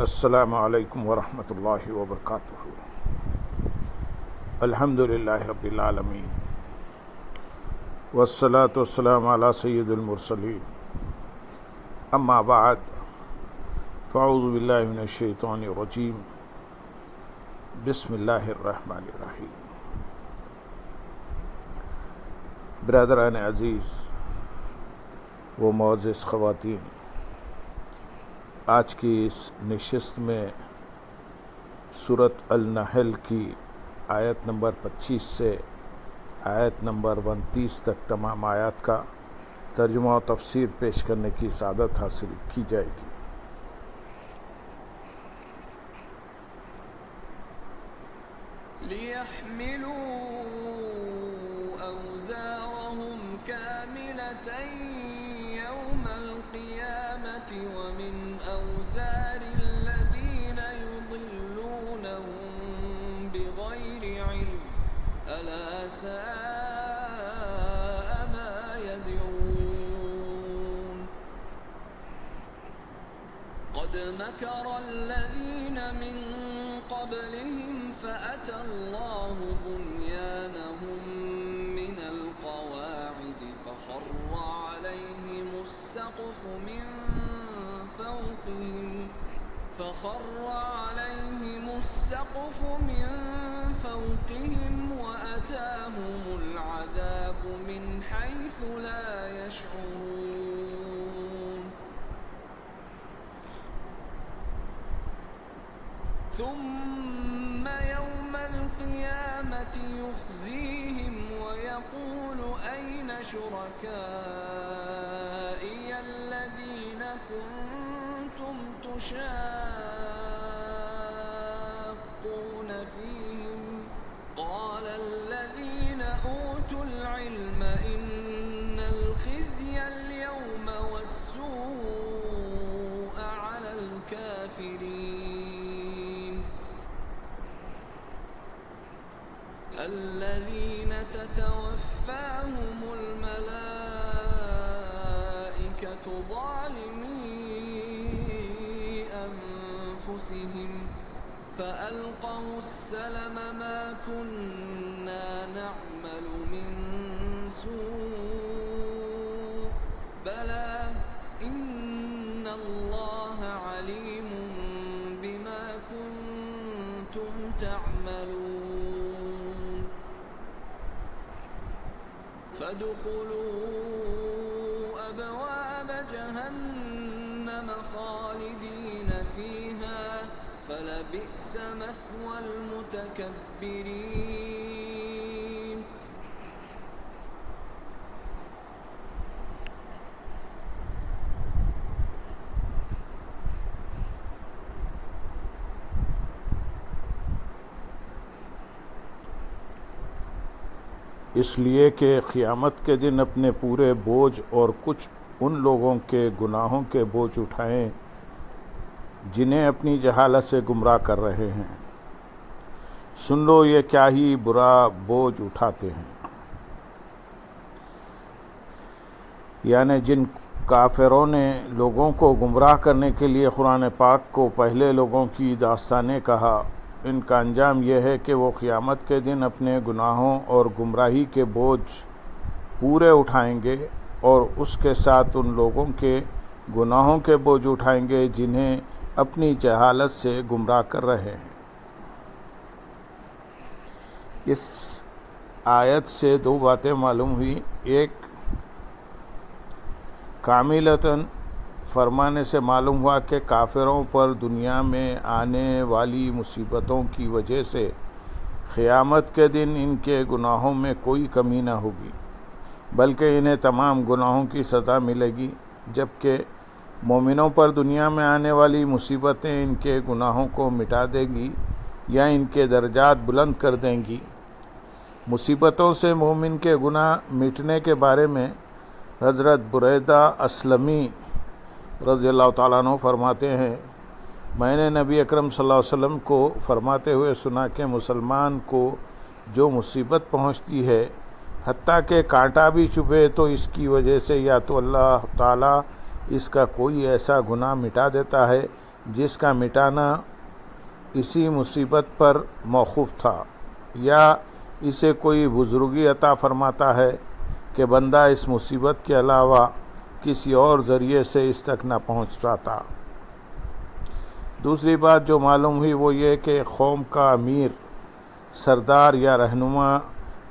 السلام علیکم ورحمۃ اللہ وبرکاتہ۔ الحمد للہ رب العالمین والصلاة والسلام علی سید المرسلین، اما بعد فاعوذ باللہ من الشیطان الرجیم، بسم اللہ الرحمن الرحیم۔ برادران عزیز و معزز خواتین، آج کی اس نشست میں سورۃ النحل کی آیت نمبر 25 سے آیت نمبر 29 تک تمام آیات کا ترجمہ و تفسیر پیش کرنے کی سعادت حاصل کی جائے گی۔ لِيَحْمِلُوا أَوْزَارَهُمْ كَامِلَةً يَوْمَ الْقِيَامَةِ وَمِنْ أَوْزَارِ الَّذِينَ يُضِلُّونَهُم بِغَيْرِ عِلْمٍ أَلَا سَاءَ مَا يَزِرُونَ قَدْ مَكَرَ الَّذِينَ مِن قَبْلِهِمْ فَأَتَى اللَّهُ بُنْيَانَهُم مِّنَ الْقَوَاعِدِ فَخَرَّ عَلَيْهِمُ السَّقْفُ مِن فَوْقِهِمْ وَأَتَاهُمُ الْعَذَابُ مِنْ حَيْثُ لَا يَشْعُرُونَ ثُمَّ يَوْمَ الْقِيَامَةِ يُخْزِيهِمْ وَيَقُولُ أَيْنَ شُرَكَائِيَ الَّذِينَ كُنتُمْ تُشَاقُّونَ فِيهِمْ قَالَ الَّذِينَ أُوتُوا الْعِلْمَ إِنَّ الْخِزْيَ الْيَوْمَ وَالسُّوءَ عَلَى الْكَافِرِينَ الَّذِينَ تَتَوَفَّاهُمُ الْمَلَائِكَةُ ظَالِمِي أَنفُسِهِمْ فَأَلْقَوْا السَّلَمَ مَا كُنَّا نَعْمَلُ مِن سُوءٍ بَلَى إِنَّ اللَّهَ عَلِيمٌ بِمَا كُنتُمْ تَعْمَلُونَ فَادْخُلُوا أَبْوَابَ جَهَنَّمَ خَالِدِينَ فِيهَا فَلَبِئْسَ مَثْوَى الْمُتَكَبِّرِينَ۔ اس لیے کہ قیامت کے دن اپنے پورے بوجھ اور کچھ ان لوگوں کے گناہوں کے بوجھ اٹھائیں جنہیں اپنی جہالت سے گمراہ کر رہے ہیں۔ سن لو یہ کیا ہی برا بوجھ اٹھاتے ہیں، یعنی جن کافروں نے لوگوں کو گمراہ کرنے کے لیے قرآن پاک کو پہلے لوگوں کی داستانیں کہا، ان کا انجام یہ ہے کہ وہ قیامت کے دن اپنے گناہوں اور گمراہی کے بوجھ پورے اٹھائیں گے اور اس کے ساتھ ان لوگوں کے گناہوں کے بوجھ اٹھائیں گے جنہیں اپنی جہالت سے گمراہ کر رہے ہیں۔ اس آیت سے دو باتیں معلوم ہوئی۔ ایک، کاملتاً فرمانے سے معلوم ہوا کہ کافروں پر دنیا میں آنے والی مصیبتوں کی وجہ سے قیامت کے دن ان کے گناہوں میں کوئی کمی نہ ہوگی، بلکہ انہیں تمام گناہوں کی سزا ملے گی، جبکہ مومنوں پر دنیا میں آنے والی مصیبتیں ان کے گناہوں کو مٹا دے گی یا ان کے درجات بلند کر دیں گی۔ مصیبتوں سے مومن کے گناہ مٹنے کے بارے میں حضرت بریدہ اسلمی رضی اللہ تعالیٰ عنہ فرماتے ہیں، میں نے نبی اکرم صلی اللہ علیہ وسلم کو فرماتے ہوئے سنا کہ مسلمان کو جو مصیبت پہنچتی ہے، حتیٰ کہ کانٹا بھی چبھے، تو اس کی وجہ سے یا تو اللہ تعالیٰ اس کا کوئی ایسا گناہ مٹا دیتا ہے جس کا مٹانا اسی مصیبت پر موقوف تھا، یا اسے کوئی بزرگی عطا فرماتا ہے کہ بندہ اس مصیبت کے علاوہ کسی اور ذریعے سے اس تک نہ پہنچ پاتا۔ دوسری بات جو معلوم ہوئی وہ یہ کہ قوم کا امیر، سردار یا رہنما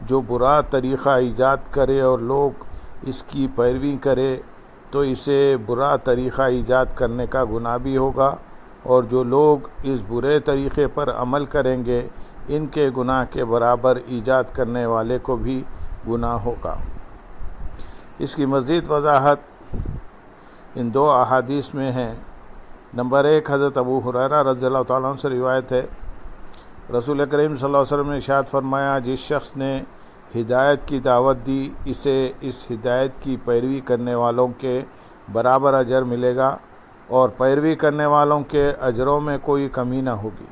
جو برا طریقہ ایجاد کرے اور لوگ اس کی پیروی کرے تو اسے برا طریقہ ایجاد کرنے کا گناہ بھی ہوگا، اور جو لوگ اس برے طریقے پر عمل کریں گے ان کے گناہ کے برابر ایجاد کرنے والے کو بھی گناہ ہوگا۔ اس کی مزید وضاحت ان دو احادیث میں ہے۔ نمبر 1، حضرت ابو ہریرہ رضی اللہ تعالیٰ عنہ سے روایت ہے، رسول کریم صلی اللہ علیہ وسلم نے ارشاد فرمایا، جس شخص نے ہدایت کی دعوت دی اسے اس ہدایت کی پیروی کرنے والوں کے برابر اجر ملے گا، اور پیروی کرنے والوں کے اجروں میں کوئی کمی نہ ہوگی۔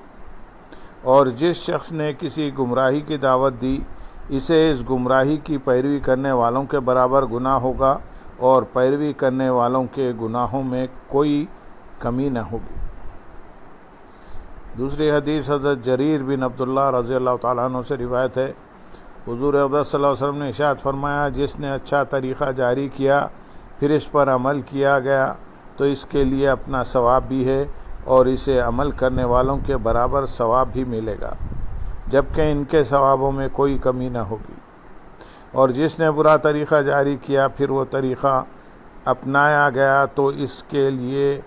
اور جس شخص نے کسی گمراہی کی دعوت دی اسے اس گمراہی کی پیروی کرنے والوں کے برابر گناہ ہوگا، اور پیروی کرنے والوں کے گناہوں میں کوئی کمی نہ ہوگی۔ دوسری حدیث حضرت جریر بن عبداللہ رضی اللہ تعالیٰ عنہ سے روایت ہے، حضور اقدس صلی اللہ علیہ وسلم نے ارشاد فرمایا، جس نے اچھا طریقہ جاری کیا پھر اس پر عمل کیا گیا تو اس کے لیے اپنا ثواب بھی ہے اور اسے عمل کرنے والوں کے برابر ثواب بھی ملے گا، جبکہ ان کے ثوابوں میں کوئی کمی نہ ہوگی۔ اور جس نے برا طریقہ جاری کیا پھر وہ طریقہ اپنایا گیا تو اس کے لیے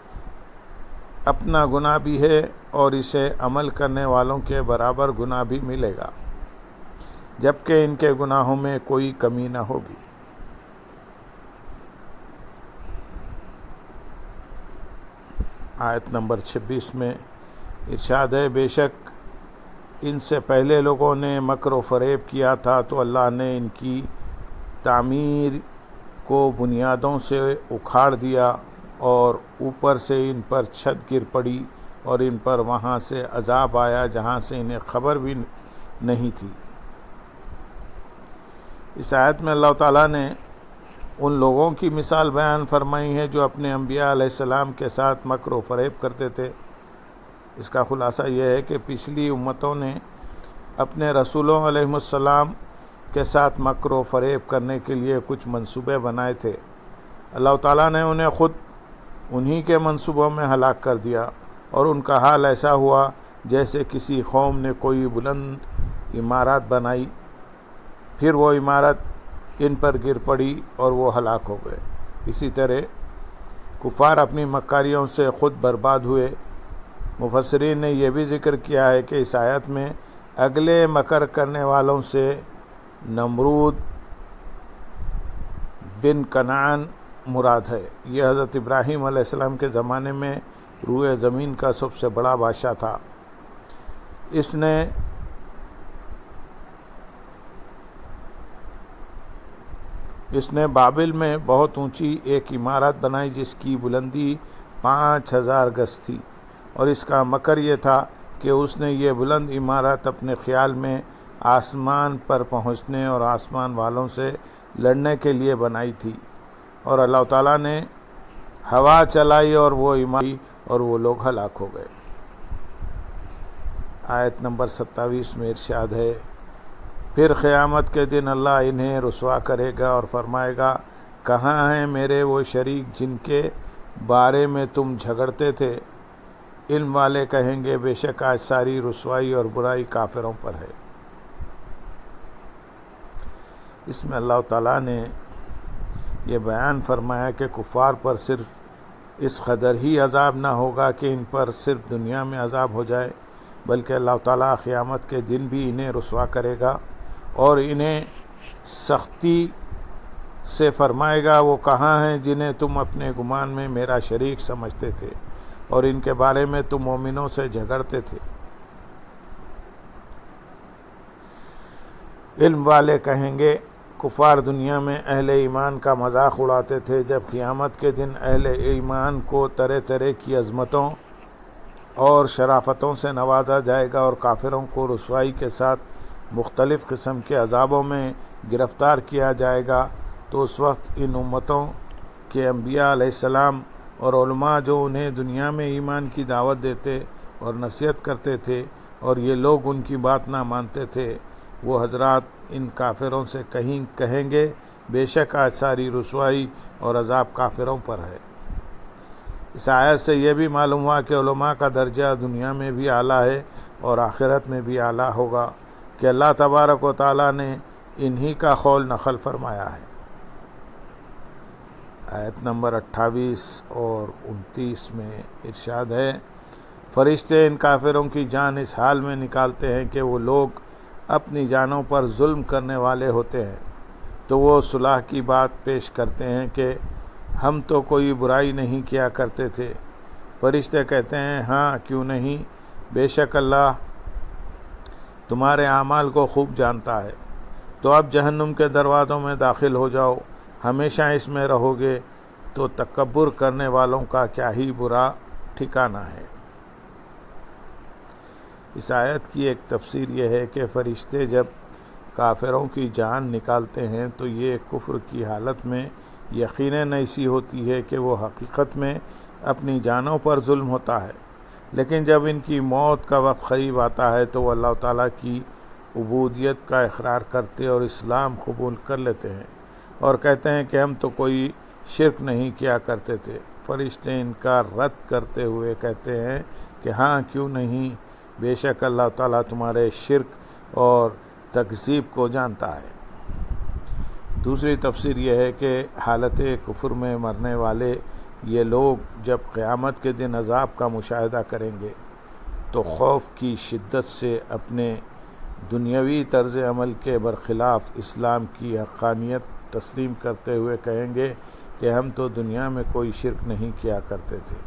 اپنا گناہ بھی ہے اور اسے عمل کرنے والوں کے برابر گناہ بھی ملے گا، جبکہ ان کے گناہوں میں کوئی کمی نہ ہوگی۔ آیت نمبر 26 میں ارشاد ہے، بے شک ان سے پہلے لوگوں نے مکر و فریب کیا تھا تو اللہ نے ان کی تعمیر کو بنیادوں سے اکھاڑ دیا اور اوپر سے ان پر چھت گر پڑی اور ان پر وہاں سے عذاب آیا جہاں سے انہیں خبر بھی نہیں تھی۔ اس آیت میں اللہ تعالیٰ نے ان لوگوں کی مثال بیان فرمائی ہے جو اپنے انبیاء علیہ السلام کے ساتھ مکر و فریب کرتے تھے۔ اس کا خلاصہ یہ ہے کہ پچھلی امتوں نے اپنے رسولوں علیہ السلام کے ساتھ مکر و فریب کرنے کے لیے کچھ منصوبے بنائے تھے، اللہ تعالیٰ نے انہیں خود انہی کے منصوبوں میں ہلاک کر دیا، اور ان کا حال ایسا ہوا جیسے کسی قوم نے کوئی بلند عمارت بنائی، پھر وہ عمارت ان پر گر پڑی اور وہ ہلاک ہو گئے۔ اسی طرح کفار اپنی مکاریوں سے خود برباد ہوئے۔ مفسرین نے یہ بھی ذکر کیا ہے کہ اس آیت میں اگلے مکر کرنے والوں سے نمرود بن کنعان مراد ہے۔ یہ حضرت ابراہیم علیہ السلام کے زمانے میں روئے زمین کا سب سے بڑا بادشاہ تھا۔ اس نے بابل میں بہت اونچی ایک عمارت بنائی جس کی بلندی 5000 گز تھی، اور اس کا مکر یہ تھا کہ اس نے یہ بلند عمارت اپنے خیال میں آسمان پر پہنچنے اور آسمان والوں سے لڑنے کے لیے بنائی تھی، اور اللہ تعالیٰ نے ہوا چلائی اور وہ عمارت اور وہ لوگ ہلاک ہو گئے۔ آیت نمبر 27 میں ارشاد ہے، پھر قیامت کے دن اللہ انہیں رسوا کرے گا اور فرمائے گا، کہاں ہیں میرے وہ شریک جن کے بارے میں تم جھگڑتے تھے؟ علم والے کہیں گے، بے شک آج ساری رسوائی اور برائی کافروں پر ہے۔ اس میں اللہ تعالیٰ نے یہ بیان فرمایا کہ کفار پر صرف اس قدر ہی عذاب نہ ہوگا کہ ان پر صرف دنیا میں عذاب ہو جائے، بلکہ اللہ تعالیٰ قیامت کے دن بھی انہیں رسوا کرے گا اور انہیں سختی سے فرمائے گا، وہ کہاں ہیں جنہیں تم اپنے گمان میں میرا شریک سمجھتے تھے اور ان کے بارے میں تم مومنوں سے جھگڑتے تھے؟ علم والے کہیں گے، کفار دنیا میں اہل ایمان کا مذاق اڑاتے تھے، جب قیامت کے دن اہل ایمان کو طرح طرح کی عظمتوں اور شرافتوں سے نوازا جائے گا اور کافروں کو رسوائی کے ساتھ مختلف قسم کے عذابوں میں گرفتار کیا جائے گا، تو اس وقت ان امتوں کے انبیاء علیہ السلام اور علماء جو انہیں دنیا میں ایمان کی دعوت دیتے اور نصیحت کرتے تھے اور یہ لوگ ان کی بات نہ مانتے تھے، وہ حضرات ان کافروں سے کہیں گے بے شک آج ساری رسوائی اور عذاب کافروں پر ہے۔ اس آیت سے یہ بھی معلوم ہوا کہ علماء کا درجہ دنیا میں بھی اعلیٰ ہے اور آخرت میں بھی اعلیٰ ہوگا کہ اللہ تبارک و تعالیٰ نے انہی کا قول نقل فرمایا ہے۔ آیت نمبر 28 اور 29 میں ارشاد ہے، فرشتے ان کافروں کی جان اس حال میں نکالتے ہیں کہ وہ لوگ اپنی جانوں پر ظلم کرنے والے ہوتے ہیں، تو وہ صلح کی بات پیش کرتے ہیں کہ ہم تو کوئی برائی نہیں کیا کرتے تھے۔ فرشتے کہتے ہیں ہاں کیوں نہیں، بے شک اللہ تمہارے اعمال کو خوب جانتا ہے، تو اب جہنم کے دروازوں میں داخل ہو جاؤ، ہمیشہ اس میں رہو گے، تو تکبر کرنے والوں کا کیا ہی برا ٹھکانہ ہے۔ اس آیت کی ایک تفسیر یہ ہے کہ فرشتے جب کافروں کی جان نکالتے ہیں تو یہ کفر کی حالت میں یقیناً ایسی ہوتی ہے کہ وہ حقیقت میں اپنی جانوں پر ظلم ہوتا ہے، لیکن جب ان کی موت کا وقت قریب آتا ہے تو وہ اللہ تعالیٰ کی عبودیت کا اقرار کرتے اور اسلام قبول کر لیتے ہیں اور کہتے ہیں کہ ہم تو کوئی شرک نہیں کیا کرتے تھے۔ فرشتے ان کا رد کرتے ہوئے کہتے ہیں کہ ہاں کیوں نہیں، بے شک اللہ تعالیٰ تمہارے شرک اور تکذیب کو جانتا ہے۔ دوسری تفسیر یہ ہے کہ حالت کفر میں مرنے والے یہ لوگ جب قیامت کے دن عذاب کا مشاہدہ کریں گے تو خوف کی شدت سے اپنے دنیاوی طرز عمل کے برخلاف اسلام کی حقانیت تسلیم کرتے ہوئے کہیں گے کہ ہم تو دنیا میں کوئی شرک نہیں کیا کرتے تھے۔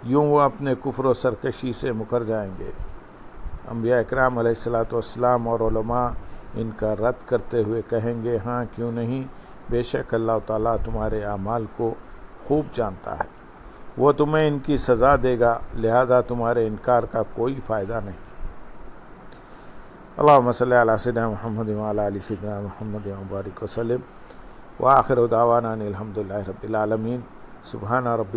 یوں وہ اپنے کفر و سرکشی سے مکر جائیں گے۔ انبیاء اکرام علیہ السلام اور علماء ان کا رد کرتے ہوئے کہیں گے ہاں کیوں نہیں، بے شک اللہ تعالیٰ تمہارے اعمال کو خوب جانتا ہے، وہ تمہیں ان کی سزا دے گا، لہذا تمہارے انکار کا کوئی فائدہ نہیں۔ اللہم صلی علی سیدنا محمد وعلی آل سیدنا محمد وبارک وسلم، وآخر دعوانا ان الحمد للہ رب العالمین۔ سبحان ربک